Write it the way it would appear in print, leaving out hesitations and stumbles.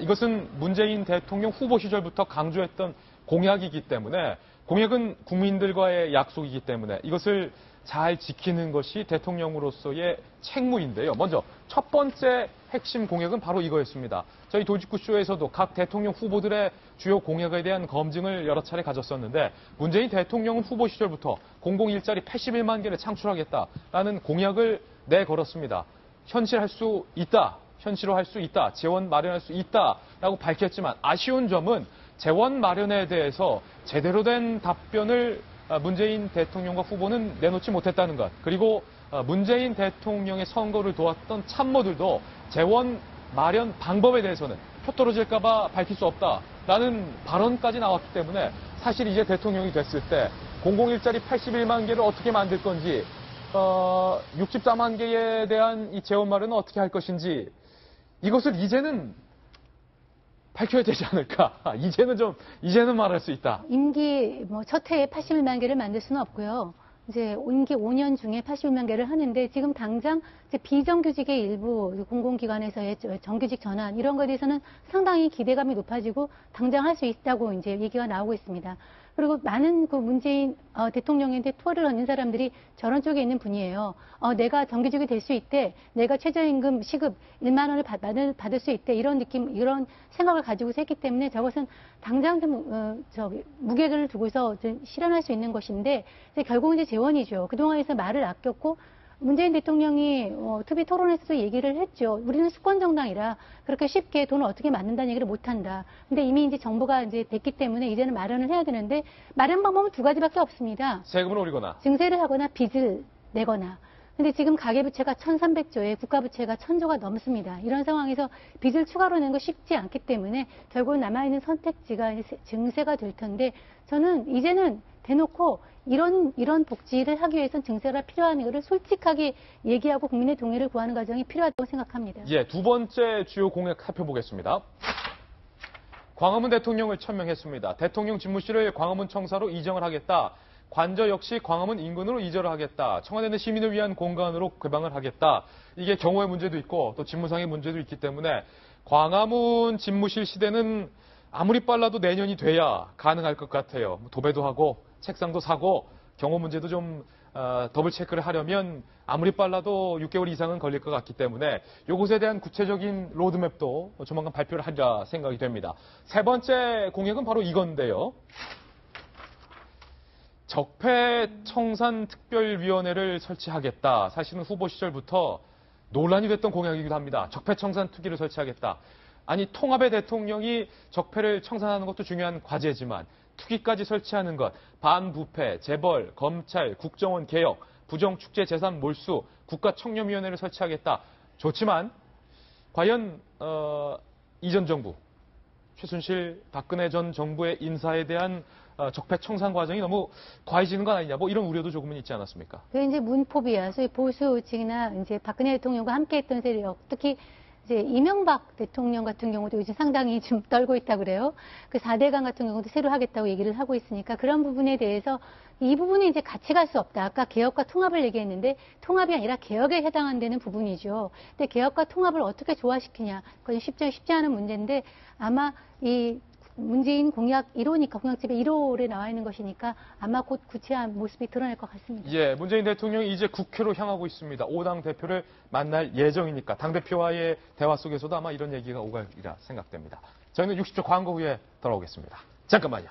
이것은 문재인 대통령 후보 시절부터 강조했던 공약이기 때문에 공약은 국민들과의 약속이기 때문에 이것을 잘 지키는 것이 대통령으로서의 책무인데요. 먼저 첫 번째 핵심 공약은 바로 이거였습니다. 저희 도직구쇼에서도 각 대통령 후보들의 주요 공약에 대한 검증을 여러 차례 가졌었는데 문재인 대통령은 후보 시절부터 공공일자리 81만 개를 창출하겠다라는 공약을 내걸었습니다. 현실할 수 있다. 현실화할 수 있다. 재원 마련할 수 있다라고 밝혔지만 아쉬운 점은 재원 마련에 대해서 제대로 된 답변을 문재인 대통령과 후보는 내놓지 못했다는 것. 그리고 문재인 대통령의 선거를 도왔던 참모들도 재원 마련 방법에 대해서는 표 떨어질까봐 밝힐 수 없다라는 발언까지 나왔기 때문에 사실 이제 대통령이 됐을 때 공공일자리 81만 개를 어떻게 만들 건지 64만 개에 대한 이 재원 마련은 어떻게 할 것인지 이것을 이제는 밝혀야 되지 않을까. 이제는 말할 수 있다. 임기 첫 해에 81만 개를 만들 수는 없고요. 이제 임기 5년 중에 81만 개를 하는데 지금 당장 이제 비정규직의 일부 공공기관에서의 정규직 전환 이런 거에 대해서는 상당히 기대감이 높아지고 당장 할 수 있다고 이제 얘기가 나오고 있습니다. 그리고 많은 그 문재인 대통령한테 토를 하는 사람들이 저런 쪽에 있는 분이에요. 내가 정규직이 될 수 있대. 내가 최저임금 시급 1만 원을 받을 수 있대. 이런 느낌, 이런 생각을 가지고 했기 때문에 저것은 당장 좀, 무게를 두고서 좀 실현할 수 있는 것인데, 결국은 이제 재원이죠. 그동안에서 말을 아꼈고, 문재인 대통령이 TV 토론에서도 얘기를 했죠. 우리는 수권정당이라 그렇게 쉽게 돈을 어떻게 만든다는 얘기를 못한다. 근데 이미 이제 정부가 이제 됐기 때문에 이제는 마련을 해야 되는데 마련 방법은 두 가지밖에 없습니다. 세금을 올리거나 증세를 하거나 빚을 내거나. 근데 지금 가계부채가 1,300조에 국가부채가 1,000조가 넘습니다. 이런 상황에서 빚을 추가로 내는 거 쉽지 않기 때문에 결국 남아있는 선택지가 증세가 될 텐데 저는 이제는 대놓고 이런 복지를 하기 위해서는 증세가 필요한 이거를 솔직하게 얘기하고 국민의 동의를 구하는 과정이 필요하다고 생각합니다. 예, 두 번째 주요 공약 살펴보겠습니다. 광화문 대통령을 천명했습니다. 대통령 집무실을 광화문 청사로 이정을 하겠다. 관저 역시 광화문 인근으로 이전을 하겠다. 청와대는 시민을 위한 공간으로 개방을 하겠다. 이게 경호의 문제도 있고 또 집무상의 문제도 있기 때문에 광화문 집무실 시대는 아무리 빨라도 내년이 돼야 가능할 것 같아요. 도배도 하고 책상도 사고 경호 문제도 좀 더블 체크를 하려면 아무리 빨라도 6개월 이상은 걸릴 것 같기 때문에 이것에 대한 구체적인 로드맵도 조만간 발표를 하리라 생각이 됩니다. 세 번째 공약은 바로 이건데요. 적폐청산특별위원회를 설치하겠다. 사실은 후보 시절부터 논란이 됐던 공약이기도 합니다. 적폐청산특위를 설치하겠다. 아니 통합의 대통령이 적폐를 청산하는 것도 중요한 과제지만 투기까지 설치하는 것, 반부패, 재벌, 검찰, 국정원 개혁, 부정축제 재산 몰수, 국가청렴위원회를 설치하겠다. 좋지만 과연 이전 정부, 최순실, 박근혜 전 정부의 인사에 대한 적폐청산 과정이 너무 과해지는 건 아니냐, 이런 우려도 조금은 있지 않았습니까? 그게 이제 문포비아, 소위 보수층이나 이제 박근혜 대통령과 함께했던 세력, 특히 이제 이명박 대통령 같은 경우도 이제 상당히 좀 떨고 있다 그래요. 그 4대강 같은 경우도 새로 하겠다고 얘기를 하고 있으니까 그런 부분에 대해서 이 부분이 이제 같이 갈 수 없다. 아까 개혁과 통합을 얘기했는데 통합이 아니라 개혁에 해당한다는 부분이죠. 근데 개혁과 통합을 어떻게 조화시키냐. 그건 쉽지 않은 문제인데 아마 이 문재인 공약 1호니까 공약집에 1호에 나와 있는 것이니까 아마 곧 구체한 모습이 드러날 것 같습니다. 예, 문재인 대통령이 이제 국회로 향하고 있습니다. 5당 대표를 만날 예정이니까 당대표와의 대화 속에서도 아마 이런 얘기가 오가리라 생각됩니다. 저희는 60초 광고 후에 돌아오겠습니다. 잠깐만요.